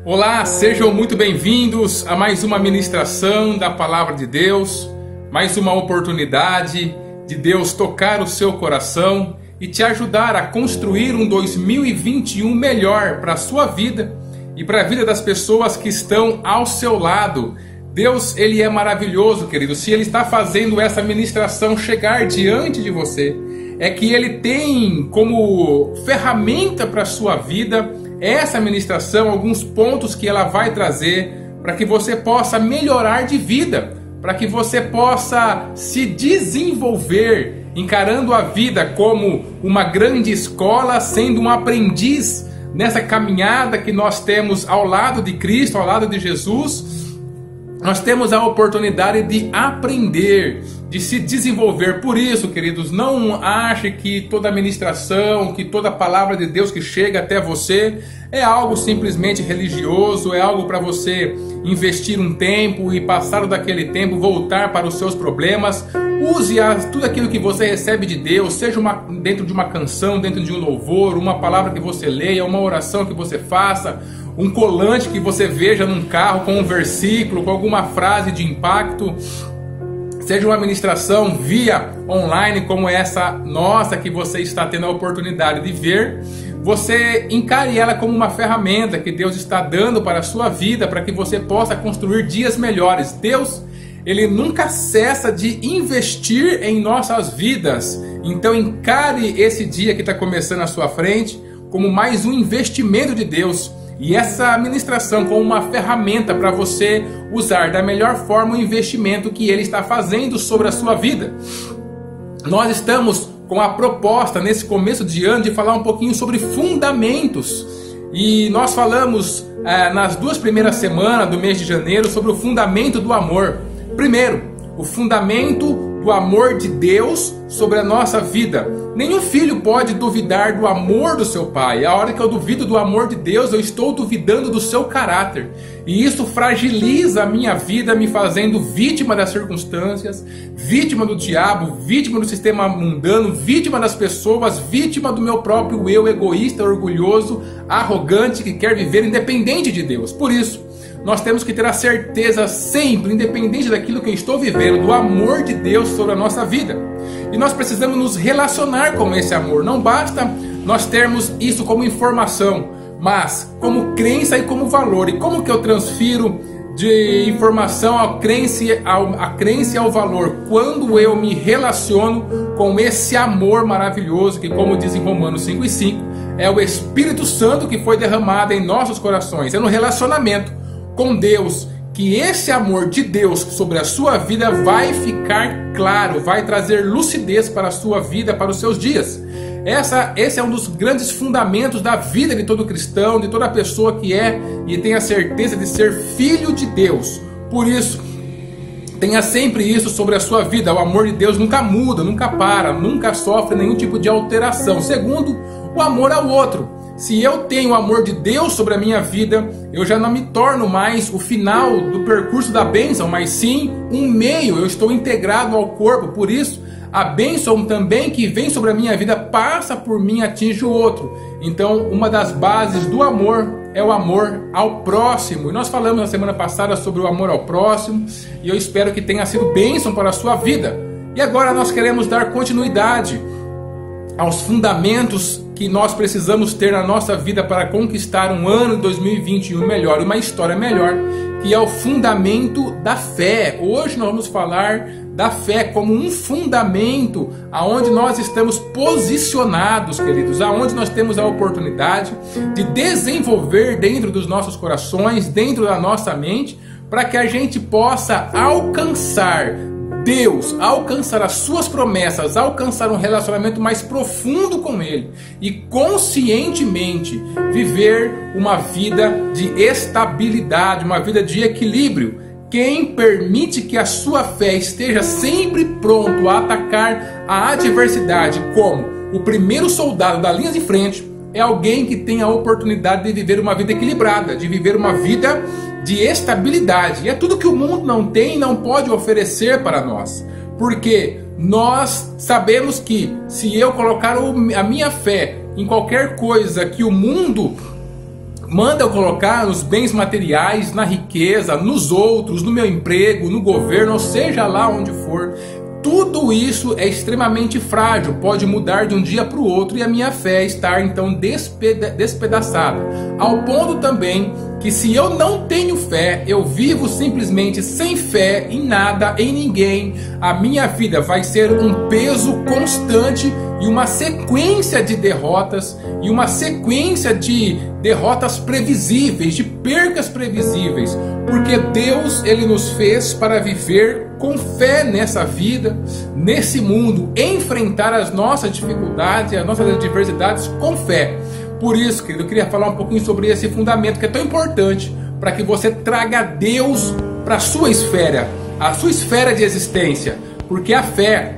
Olá, sejam muito bem-vindos a mais uma ministração da Palavra de Deus, mais uma oportunidade de Deus tocar o seu coração e te ajudar a construir um 2021 melhor para a sua vida e para a vida das pessoas que estão ao seu lado. Deus, Ele é maravilhoso, querido. Se Ele está fazendo essa ministração chegar diante de você, é que Ele tem como ferramenta para a sua vida essa ministração, alguns pontos que ela vai trazer para que você possa melhorar de vida, para que você possa se desenvolver, encarando a vida como uma grande escola, sendo um aprendiz nessa caminhada que nós temos ao lado de Cristo, ao lado de Jesus. Nós temos a oportunidade de aprender, de se desenvolver. Por isso, queridos, não ache que toda ministração, que toda palavra de Deus que chega até você é algo simplesmente religioso, é algo para você investir um tempo e passado daquele tempo voltar para os seus problemas. Use tudo aquilo que você recebe de Deus, seja dentro de uma canção, dentro de um louvor, uma palavra que você leia, uma oração que você faça, um colante que você veja num carro com um versículo, com alguma frase de impacto. Seja uma ministração via online como essa nossa que você está tendo a oportunidade de ver, você encare ela como uma ferramenta que Deus está dando para a sua vida, para que você possa construir dias melhores. Deus, Ele nunca cessa de investir em nossas vidas. Então encare esse dia que está começando à sua frente como mais um investimento de Deus. E essa ministração como uma ferramenta para você usar da melhor forma o investimento que Ele está fazendo sobre a sua vida. Nós estamos com a proposta nesse começo de ano de falar um pouquinho sobre fundamentos. E nós falamos nas 2 primeiras semanas do mês de janeiro sobre o fundamento do amor. Primeiro, o fundamento do amor de Deus sobre a nossa vida. Nenhum filho pode duvidar do amor do seu pai. A hora que eu duvido do amor de Deus, eu estou duvidando do seu caráter. E isso fragiliza a minha vida, me fazendo vítima das circunstâncias, vítima do diabo, vítima do sistema mundano, vítima das pessoas, vítima do meu próprio eu egoísta, orgulhoso, arrogante, que quer viver independente de Deus. Por isso, nós temos que ter a certeza sempre, independente daquilo que eu estou vivendo, do amor de Deus sobre a nossa vida. E nós precisamos nos relacionar com esse amor. Não basta nós termos isso como informação, mas como crença e como valor. E como que eu transfiro de informação à crença e ao valor? Quando eu me relaciono com esse amor maravilhoso, que, como diz em Romanos 5:5, é o Espírito Santo que foi derramado em nossos corações. É no relacionamento com Deus que esse amor de Deus sobre a sua vida vai ficar claro, vai trazer lucidez para a sua vida, para os seus dias. Esse é um dos grandes fundamentos da vida de todo cristão, de toda pessoa que é e tem a certeza de ser filho de Deus. Por isso, tenha sempre isso sobre a sua vida. O amor de Deus nunca muda, nunca para, nunca sofre nenhum tipo de alteração. Segundo, o amor ao outro. Se eu tenho o amor de Deus sobre a minha vida, eu já não me torno mais o final do percurso da bênção, mas sim um meio. Eu estou integrado ao corpo. Por isso, a bênção também que vem sobre a minha vida passa por mim e atinge o outro. Então, uma das bases do amor é o amor ao próximo. E nós falamos na semana passada sobre o amor ao próximo, e eu espero que tenha sido bênção para a sua vida. E agora nós queremos dar continuidade aos fundamentos que nós precisamos ter na nossa vida para conquistar um ano de 2021 melhor, uma história melhor, que é o fundamento da fé. Hoje nós vamos falar da fé como um fundamento aonde nós estamos posicionados, queridos, aonde nós temos a oportunidade de desenvolver dentro dos nossos corações, dentro da nossa mente, para que a gente possa alcançar Deus, alcançar as suas promessas, alcançar um relacionamento mais profundo com Ele e conscientemente viver uma vida de estabilidade, uma vida de equilíbrio. Quem permite que a sua fé esteja sempre pronto a atacar a adversidade como o primeiro soldado da linha de frente é alguém que tem a oportunidade de viver uma vida equilibrada, de viver uma vida de estabilidade. E é tudo que o mundo não tem e não pode oferecer para nós. Porque nós sabemos que se eu colocar a minha fé em qualquer coisa que o mundo manda eu colocar nos bens materiais, na riqueza, nos outros, no meu emprego, no governo, ou seja lá onde for. Tudo isso é extremamente frágil, pode mudar de um dia para o outro e a minha fé estar então despedaçada. Ao ponto também que se eu não tenho fé, eu vivo simplesmente sem fé em nada, em ninguém, a minha vida vai ser um peso constante e uma sequência de derrotas, e uma sequência de derrotas previsíveis, de percas previsíveis, porque Deus, Ele nos fez para viver com fé nessa vida, nesse mundo, enfrentar as nossas dificuldades, as nossas adversidades com fé. Por isso, querido, eu queria falar um pouquinho sobre esse fundamento que é tão importante para que você traga Deus para a sua esfera de existência, porque a fé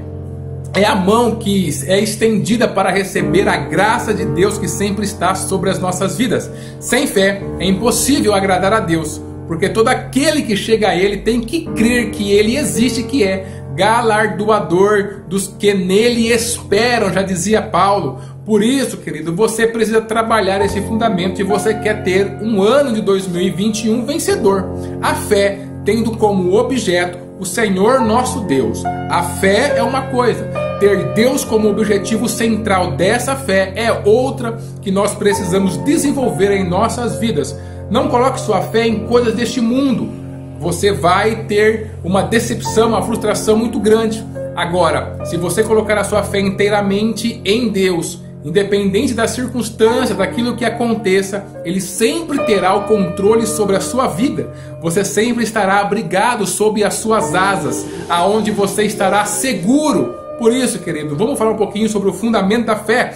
é a mão que é estendida para receber a graça de Deus que sempre está sobre as nossas vidas. Sem fé é impossível agradar a Deus, porque todo aquele que chega a Ele tem que crer que Ele existe, que é galardoador dos que nele esperam, já dizia Paulo. Por isso, querido, você precisa trabalhar esse fundamento e você quer ter um ano de 2021 vencedor. A fé tendo como objeto o Senhor nosso Deus. A fé é uma coisa, ter Deus como objetivo central dessa fé é outra que nós precisamos desenvolver em nossas vidas. Não coloque sua fé em coisas deste mundo. Você vai ter uma decepção, uma frustração muito grande. Agora, se você colocar a sua fé inteiramente em Deus, independente das circunstâncias, daquilo que aconteça, Ele sempre terá o controle sobre a sua vida. Você sempre estará abrigado sob as suas asas, aonde você estará seguro. Por isso, querido, vamos falar um pouquinho sobre o fundamento da fé.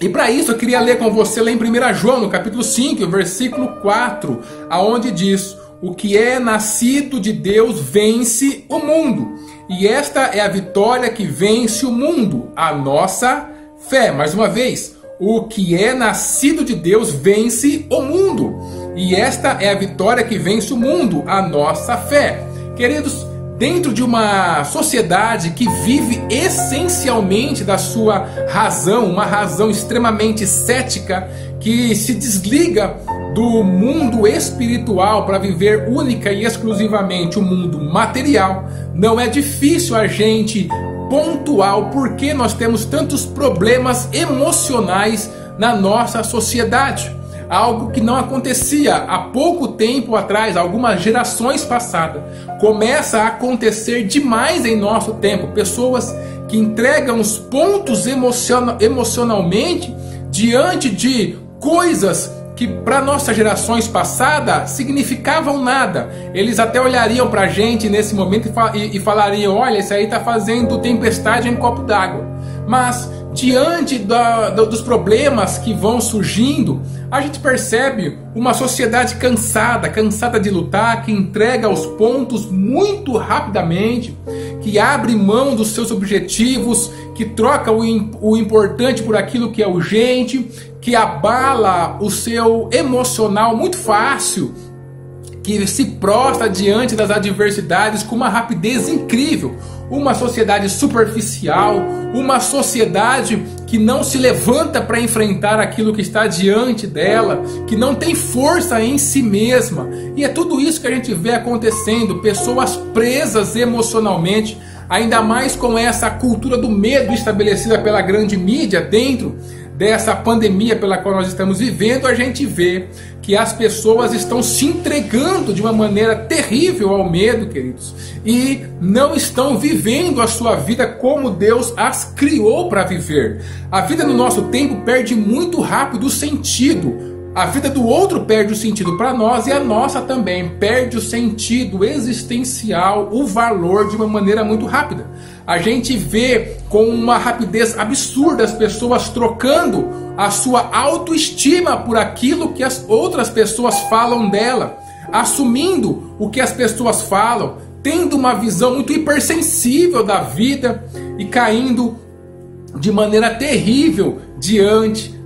E para isso eu queria ler com você lá em 1 João, no capítulo 5, versículo 4, aonde diz: o que é nascido de Deus vence o mundo, e esta é a vitória que vence o mundo, a nossa fé. Mais uma vez, o que é nascido de Deus vence o mundo, e esta é a vitória que vence o mundo, a nossa fé. Queridos, dentro de uma sociedade que vive essencialmente da sua razão, uma razão extremamente cética, que se desliga do mundo espiritual para viver única e exclusivamente o mundo material, não é difícil a gente pontuar por que nós temos tantos problemas emocionais na nossa sociedade. Algo que não acontecia há pouco tempo atrás, algumas gerações passadas, começa a acontecer demais em nosso tempo. Pessoas que entregam os pontos emocionalmente diante de coisas que para nossas gerações passadas significavam nada. Eles até olhariam para a gente nesse momento e falariam: olha, isso aí está fazendo tempestade em copo d'água. Mas diante dos problemas que vão surgindo, a gente percebe uma sociedade cansada de lutar, que entrega os pontos muito rapidamente, que abre mão dos seus objetivos, que troca o importante por aquilo que é urgente, que abala o seu emocional muito fácil, que se prostra diante das adversidades com uma rapidez incrível. Uma sociedade superficial, uma sociedade que não se levanta para enfrentar aquilo que está diante dela, que não tem força em si mesma. E é tudo isso que a gente vê acontecendo, pessoas presas emocionalmente, ainda mais com essa cultura do medo estabelecida pela grande mídia dentro dessa pandemia pela qual nós estamos vivendo. A gente vê que as pessoas estão se entregando de uma maneira terrível ao medo, queridos, e não estão vivendo a sua vida como Deus as criou para viver. A vida no nosso tempo perde muito rápido o sentido. A vida do outro perde o sentido para nós, e a nossa também perde o sentido existencial, o valor, de uma maneira muito rápida. A gente vê com uma rapidez absurda as pessoas trocando a sua autoestima por aquilo que as outras pessoas falam dela, assumindo o que as pessoas falam, tendo uma visão muito hipersensível da vida e caindo de maneira terrível diante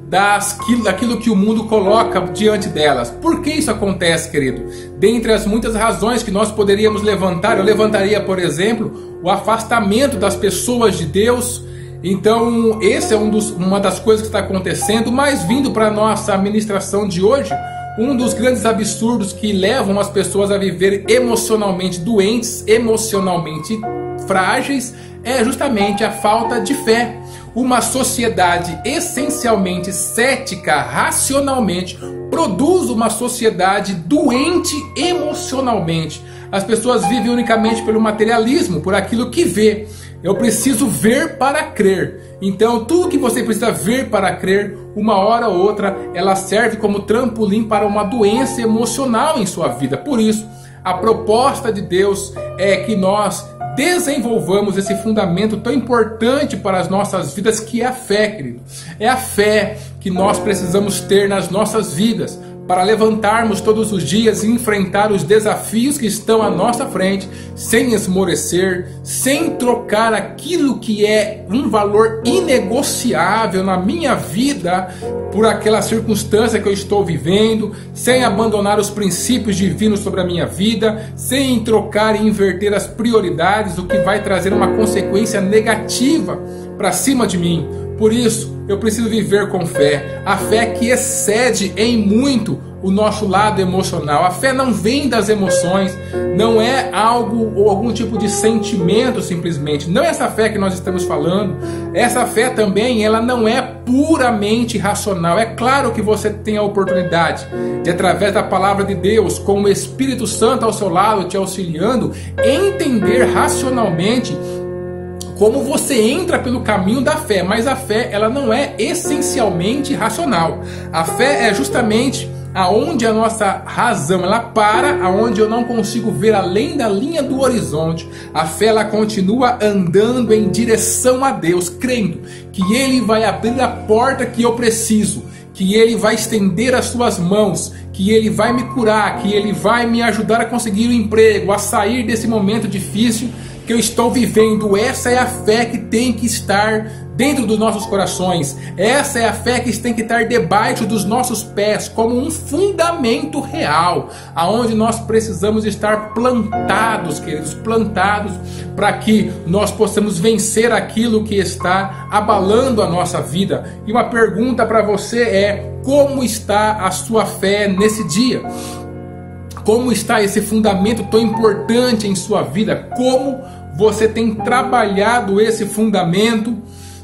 daquilo que o mundo coloca diante delas. Por que isso acontece, querido? Dentre as muitas razões que nós poderíamos levantar, eu levantaria, por exemplo, o afastamento das pessoas de Deus, Então, esse é uma das coisas que está acontecendo, mas vindo para a nossa ministração de hoje, um dos grandes absurdos que levam as pessoas a viver emocionalmente doentes, emocionalmente frágeis, é justamente a falta de fé. Uma sociedade essencialmente cética, racionalmente, produz uma sociedade doente emocionalmente. As pessoas vivem unicamente pelo materialismo, por aquilo que vê. Eu preciso ver para crer. Então, tudo que você precisa ver para crer, uma hora ou outra, ela serve como trampolim para uma doença emocional em sua vida. Por isso, a proposta de Deus é que nós desenvolvamos esse fundamento tão importante para as nossas vidas, que é a fé, querido. É a fé que nós precisamos ter nas nossas vidas para levantarmos todos os dias e enfrentar os desafios que estão à nossa frente, sem esmorecer, sem trocar aquilo que é um valor inegociável na minha vida por aquela circunstância que eu estou vivendo, sem abandonar os princípios divinos sobre a minha vida, sem trocar e inverter as prioridades, o que vai trazer uma consequência negativa para cima de mim. Por isso, eu preciso viver com fé, a fé que excede em muito o nosso lado emocional. A fé não vem das emoções, não é algo ou algum tipo de sentimento simplesmente. Não é essa fé que nós estamos falando. Essa fé também, ela não é puramente racional. É claro que você tem a oportunidade de, através da palavra de Deus, com o Espírito Santo ao seu lado, te auxiliando, entender racionalmente como você entra pelo caminho da fé. Mas a fé, ela não é essencialmente racional. A fé é justamente aonde a nossa razão ela para, aonde eu não consigo ver além da linha do horizonte. A fé, ela continua andando em direção a Deus, crendo que Ele vai abrir a porta que eu preciso, que Ele vai estender as suas mãos, que Ele vai me curar, que Ele vai me ajudar a conseguir um emprego, a sair desse momento difícil que eu estou vivendo. Essa é a fé que tem que estar dentro dos nossos corações. Essa é a fé que tem que estar debaixo dos nossos pés, como um fundamento real, aonde nós precisamos estar plantados, queridos, plantados, para que nós possamos vencer aquilo que está abalando a nossa vida. E uma pergunta para você é: como está a sua fé nesse dia? Como está esse fundamento tão importante em sua vida? Como você tem trabalhado esse fundamento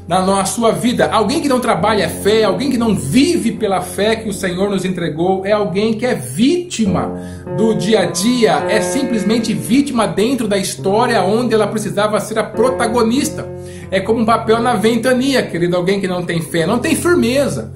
na sua vida? Alguém que não trabalha a fé, alguém que não vive pela fé que o Senhor nos entregou, é alguém que é vítima do dia a dia, é simplesmente vítima dentro da história onde ela precisava ser a protagonista. É como um papel na ventania, querido. Alguém que não tem fé, não tem firmeza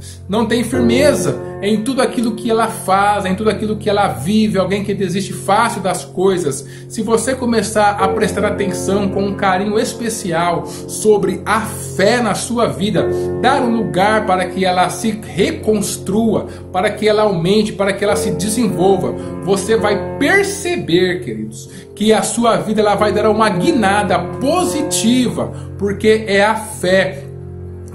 em tudo aquilo que ela faz, em tudo aquilo que ela vive. Alguém que desiste fácil das coisas. Se você começar a prestar atenção com um carinho especial sobre a fé na sua vida, dar um lugar para que ela se reconstrua, para que ela aumente, para que ela se desenvolva, você vai perceber, queridos, que a sua vida ela vai dar uma guinada positiva, porque é a fé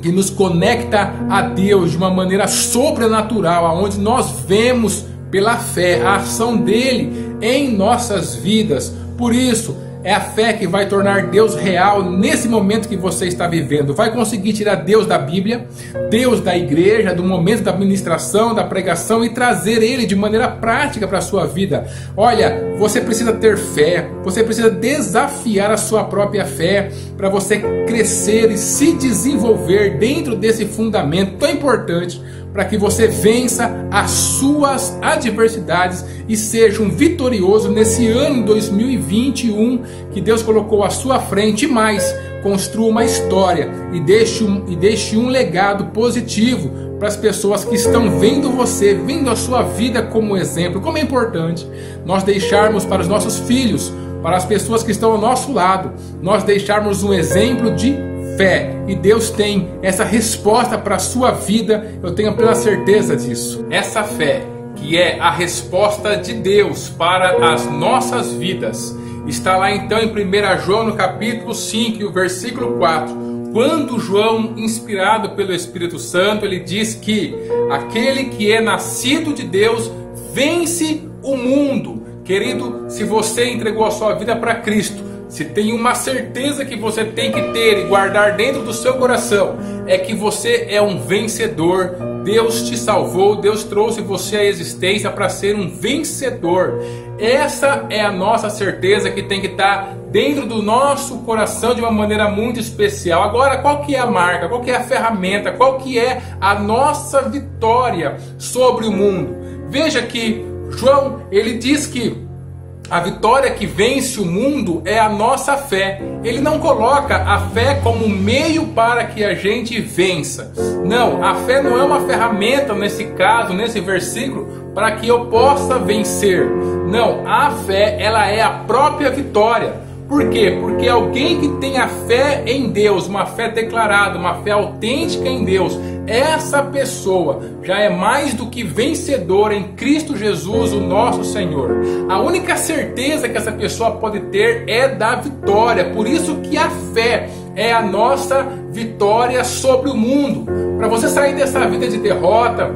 que nos conecta a Deus de uma maneira sobrenatural, aonde nós vemos pela fé a ação dele em nossas vidas. Por isso, é a fé que vai tornar Deus real nesse momento que você está vivendo. Vai conseguir tirar Deus da Bíblia, Deus da igreja, do momento da ministração, da pregação, e trazer Ele de maneira prática para a sua vida. Olha, você precisa ter fé, você precisa desafiar a sua própria fé para você crescer e se desenvolver dentro desse fundamento tão importante, para que você vença as suas adversidades e seja um vitorioso nesse ano 2021 que Deus colocou à sua frente. E mais, construa uma história e deixe um legado positivo para as pessoas que estão vendo você, vendo a sua vida como exemplo. Como é importante nós deixarmos para os nossos filhos, para as pessoas que estão ao nosso lado, nós deixarmos um exemplo de fé. E Deus tem essa resposta para a sua vida, eu tenho plena certeza disso. Essa fé, que é a resposta de Deus para as nossas vidas, está lá então em 1 João no capítulo 5, o versículo 4. Quando João, inspirado pelo Espírito Santo, ele diz que aquele que é nascido de Deus vence o mundo. Querido, se você entregou a sua vida para Cristo, se tem uma certeza que você tem que ter e guardar dentro do seu coração, é que você é um vencedor. Deus te salvou, Deus trouxe você à existência para ser um vencedor. Essa é a nossa certeza que tem que estar dentro do nosso coração de uma maneira muito especial. Agora, qual que é a marca? Qual que é a ferramenta? Qual que é a nossa vitória sobre o mundo? Veja que João, ele diz que a vitória que vence o mundo é a nossa fé. Ele não coloca a fé como meio para que a gente vença. Não, a fé não é uma ferramenta nesse caso, nesse versículo, para que eu possa vencer. Não, a fé, ela é a própria vitória. Por quê? Porque alguém que tem a fé em Deus, uma fé declarada, uma fé autêntica em Deus, essa pessoa já é mais do que vencedora em Cristo Jesus, o nosso Senhor. A única certeza que essa pessoa pode ter é da vitória. Por isso que a fé é a nossa vitória sobre o mundo. Para você sair dessa vida de derrota,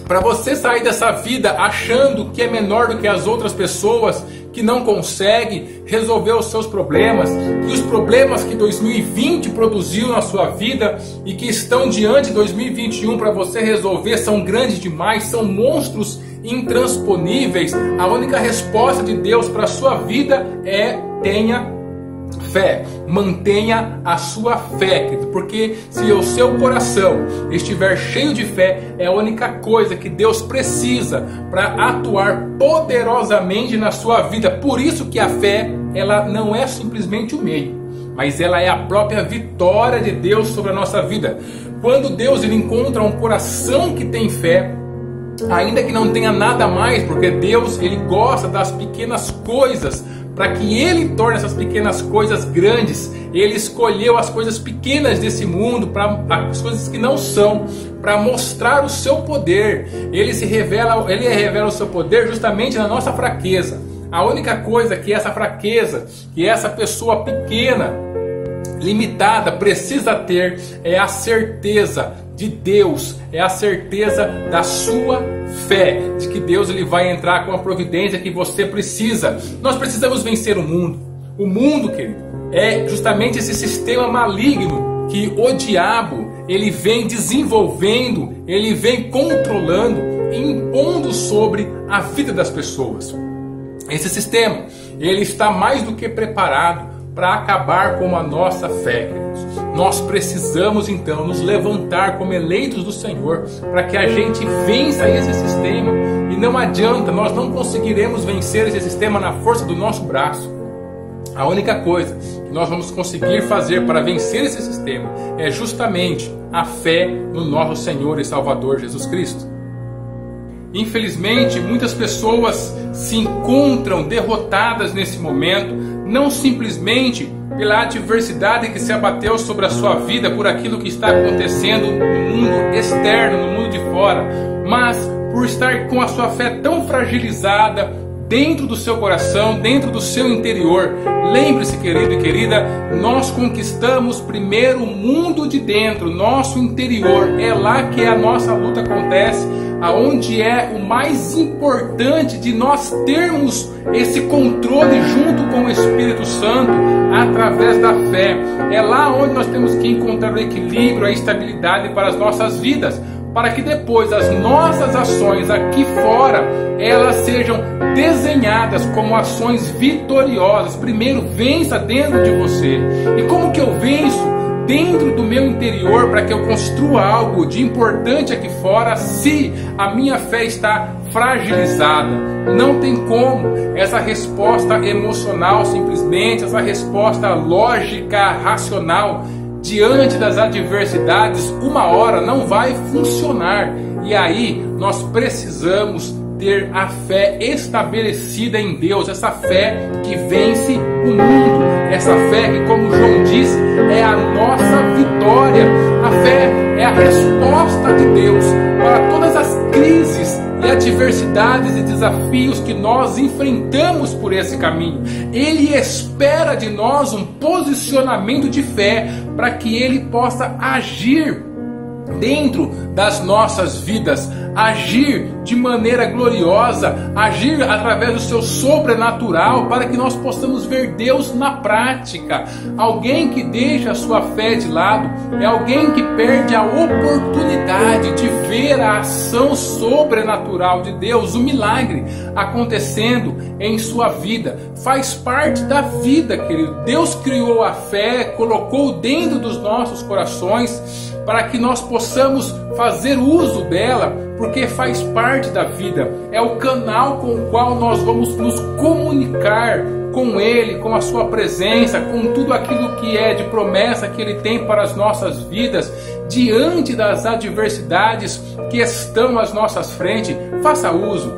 para você sair dessa vida achando que é menor do que as outras pessoas, que não consegue resolver os seus problemas, que os problemas que 2020 produziu na sua vida e que estão diante de 2021 para você resolver são grandes demais, são monstros intransponíveis. A única resposta de Deus para a sua vida é: tenha fé, mantenha a sua fé, querido, porque se o seu coração estiver cheio de fé, é a única coisa que Deus precisa para atuar poderosamente na sua vida. Por isso que a fé, ela não é simplesmente o meio, mas ela é a própria vitória de Deus sobre a nossa vida. Quando Deus ele encontra um coração que tem fé, ainda que não tenha nada mais, porque Deus ele gosta das pequenas coisas, para que Ele torne essas pequenas coisas grandes. Ele escolheu as coisas pequenas desse mundo, para as coisas que não são, para mostrar o seu poder. Ele revela o seu poder justamente na nossa fraqueza. A única coisa que essa fraqueza, que essa pessoa pequena, limitada, precisa ter é a certeza de Deus, é a certeza da sua fé, de que Deus ele vai entrar com a providência que você precisa. Nós precisamos vencer o mundo. O mundo, querido, é justamente esse sistema maligno que o diabo ele vem desenvolvendo, ele vem controlando e impondo sobre a vida das pessoas. Esse sistema, ele está mais do que preparado para acabar com a nossa fé, queridos. Nós precisamos então nos levantar como eleitos do Senhor para que a gente vença esse sistema. E não adianta, nós não conseguiremos vencer esse sistema na força do nosso braço. A única coisa que nós vamos conseguir fazer para vencer esse sistema é justamente a fé no nosso Senhor e Salvador Jesus Cristo. Infelizmente, muitas pessoas se encontram derrotadas nesse momento, não simplesmente pela adversidade que se abateu sobre a sua vida, por aquilo que está acontecendo no mundo externo, no mundo de fora, mas por estar com a sua fé tão fragilizada dentro do seu coração, dentro do seu interior. Lembre-se, querido e querida, nós conquistamos primeiro o mundo de dentro, nosso interior. É lá que a nossa luta acontece, aonde é o mais importante de nós termos esse controle junto com o Espírito Santo através da fé. É lá onde nós temos que encontrar o equilíbrio, a estabilidade para as nossas vidas, para que depois as nossas ações aqui fora, elas sejam desenhadas como ações vitoriosas. Primeiro, vença dentro de você. E como que eu venço dentro do meu interior para que eu construa algo de importante aqui fora se a minha fé está fragilizada? Não tem como essa resposta emocional, simplesmente essa resposta lógica, racional, diante das adversidades, uma hora não vai funcionar. E aí nós precisamos ter a fé estabelecida em Deus, essa fé que vence o mundo, essa fé que, como João disse, é a nossa vitória. A fé é a resposta de Deus para todas as crises e adversidades e desafios que nós enfrentamos por esse caminho. Ele espera de nós um posicionamento de fé para que Ele possa agir dentro das nossas vidas. agir de maneira gloriosa, agir através do seu sobrenatural, para que nós possamos ver Deus na prática. Alguém que deixa a sua fé de lado é alguém que perde a oportunidade de ver a ação sobrenatural de Deus, o milagre acontecendo em sua vida. Faz parte da vida, querido. Deus criou a fé, colocou dentro dos nossos corações para que nós possamos fazer uso dela, porque faz parte da vida. É o canal com o qual nós vamos nos comunicar com Ele, com a sua presença, com tudo aquilo que é de promessa que Ele tem para as nossas vidas, diante das adversidades que estão às nossas frentes. Faça uso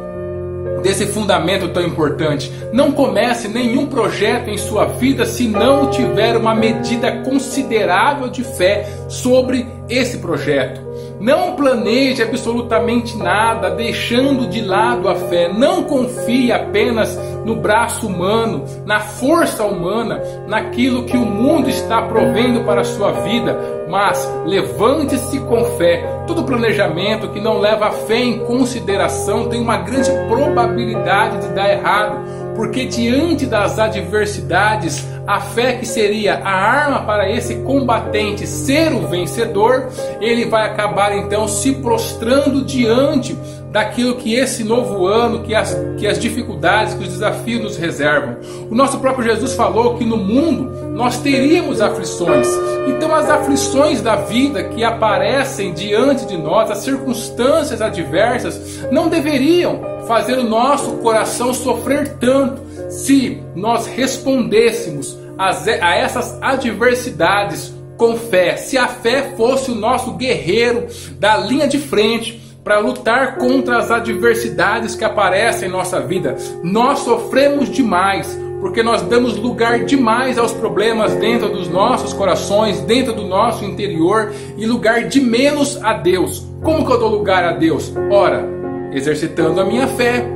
desse fundamento tão importante. Não comece nenhum projeto em sua vida se não tiver uma medida considerável de fé sobre esse projeto. Não planeje absolutamente nada, deixando de lado a fé. Não confie apenas no braço humano, na força humana, naquilo que o mundo está provendo para a sua vida, mas levante-se com fé. Todo planejamento que não leva a fé em consideração tem uma grande probabilidade de dar errado, porque diante das adversidades, a fé, que seria a arma para esse combatente ser o vencedor, ele vai acabar então se prostrando diante daquilo que esse novo ano, que as dificuldades, que os desafios nos reservam. O nosso próprio Jesus falou que no mundo nós teríamos aflições. Então as aflições da vida que aparecem diante de nós, as circunstâncias adversas, não deveriam fazer o nosso coração sofrer tanto se nós respondêssemos a essas adversidades com fé. Se a fé fosse o nosso guerreiro da linha de frente para lutar contra as adversidades que aparecem em nossa vida. Nós sofremos demais, porque nós damos lugar demais aos problemas dentro dos nossos corações, dentro do nosso interior, e lugar de menos a Deus. Como que eu dou lugar a Deus? Ora, exercitando a minha fé.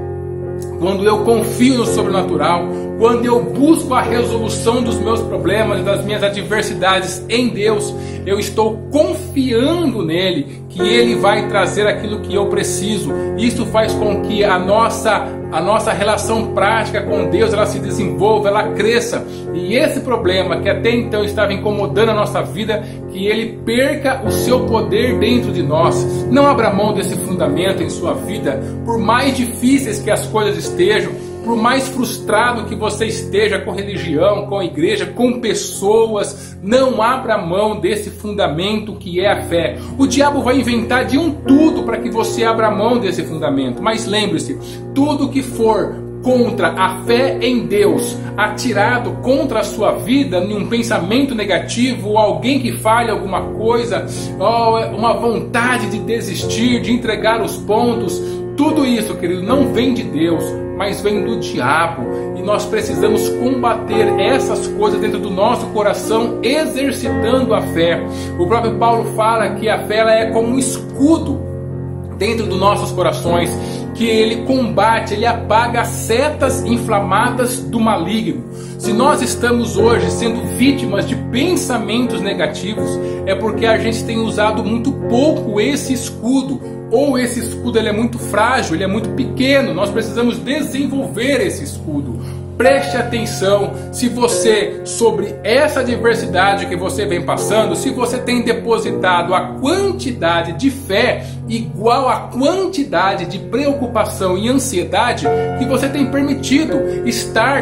Quando eu confio no sobrenatural, quando eu busco a resolução dos meus problemas e das minhas adversidades em Deus, eu estou confiando nele, que ele vai trazer aquilo que eu preciso. Isso faz com que a nossa relação prática com Deus, ela se desenvolva, ela cresça. E esse problema que até então estava incomodando a nossa vida, que ele perca o seu poder dentro de nós. Não abra mão desse fundamento em sua vida, por mais difíceis que as coisas estejam, por mais frustrado que você esteja com religião, com a igreja, com pessoas, não abra mão desse fundamento que é a fé. O diabo vai inventar de tudo para que você abra mão desse fundamento, mas lembre-se, tudo que for contra a fé em Deus, atirado contra a sua vida, em um pensamento negativo, ou alguém que fale alguma coisa, ou uma vontade de desistir, de entregar os pontos, tudo isso, querido, não vem de Deus, mas vem do diabo. E nós precisamos combater essas coisas dentro do nosso coração, exercitando a fé. O próprio Paulo fala que a fé, ela é como um escudo dentro dos nossos corações, que ele combate, ele apaga as setas inflamadas do maligno. Se nós estamos hoje sendo vítimas de pensamentos negativos, é porque a gente tem usado muito pouco esse escudo, ou esse escudo ele é muito frágil, ele é muito pequeno. Nós precisamos desenvolver esse escudo. Preste atenção se você, sobre essa adversidade que você vem passando, se você tem depositado a quantidade de fé igual à quantidade de preocupação e ansiedade que você tem permitido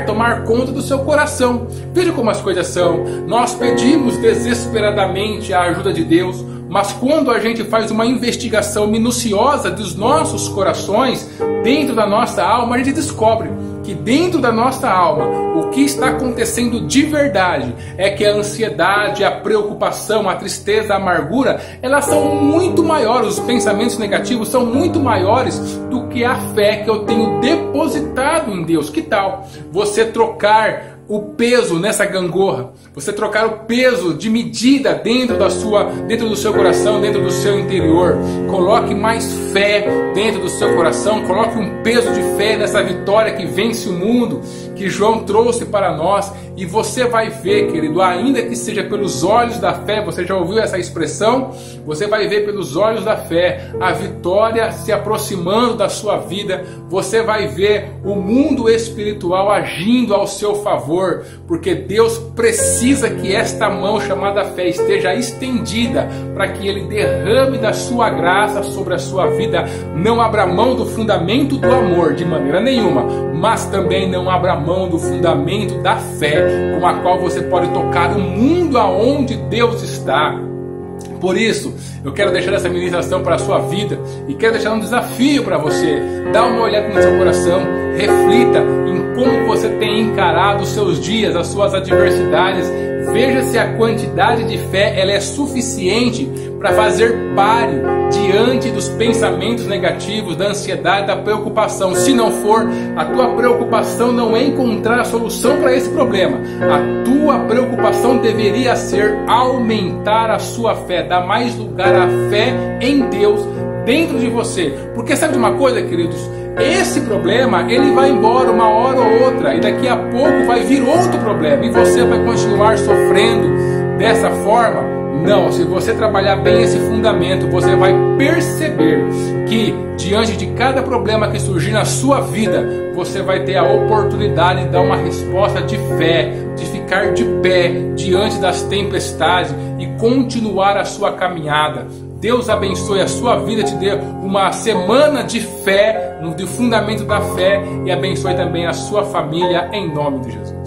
tomar conta do seu coração. Veja como as coisas são. Nós pedimos desesperadamente a ajuda de Deus, mas quando a gente faz uma investigação minuciosa dos nossos corações, dentro da nossa alma, a gente descobre que dentro da nossa alma, o que está acontecendo de verdade é que a ansiedade, a preocupação, a tristeza, a amargura, elas são muito maiores, os pensamentos negativos são muito maiores do que a fé que eu tenho depositado em Deus. Que tal você trocar o peso nessa gangorra, você trocar o peso de medida dentro do seu coração, dentro do seu interior? Coloque mais fé dentro do seu coração, coloque um peso de fé nessa vitória que vence o mundo, que João trouxe para nós, e você vai ver, querido, ainda que seja pelos olhos da fé, você já ouviu essa expressão? Você vai ver pelos olhos da fé a vitória se aproximando da sua vida, você vai ver o mundo espiritual agindo ao seu favor, porque Deus precisa que esta mão chamada fé esteja estendida para que Ele derrame da sua graça sobre a sua vida. Não abra mão do fundamento do amor de maneira nenhuma, mas também não abra mão do fundamento da fé, com a qual você pode tocar o mundo aonde Deus está. Por isso, eu quero deixar essa ministração para a sua vida e quero deixar um desafio para você. Dá uma olhada no seu coração, reflita em como você tem encarado os seus dias, as suas adversidades. Veja se a quantidade de fé ela é suficiente para fazer páreo diante dos pensamentos negativos, da ansiedade, da preocupação. Se não for, a tua preocupação não é encontrar a solução para esse problema. A tua preocupação deveria ser aumentar a sua fé, dar mais lugar à fé em Deus dentro de você. Porque sabe de uma coisa, queridos? Esse problema, ele vai embora uma hora ou outra, e daqui a pouco vai vir outro problema, e você vai continuar sofrendo dessa forma. Não, se você trabalhar bem esse fundamento, você vai perceber que diante de cada problema que surgir na sua vida, você vai ter a oportunidade de dar uma resposta de fé, de ficar de pé diante das tempestades e continuar a sua caminhada. Deus abençoe a sua vida, te dê uma semana de fé, no fundamento da fé, e abençoe também a sua família, em nome de Jesus.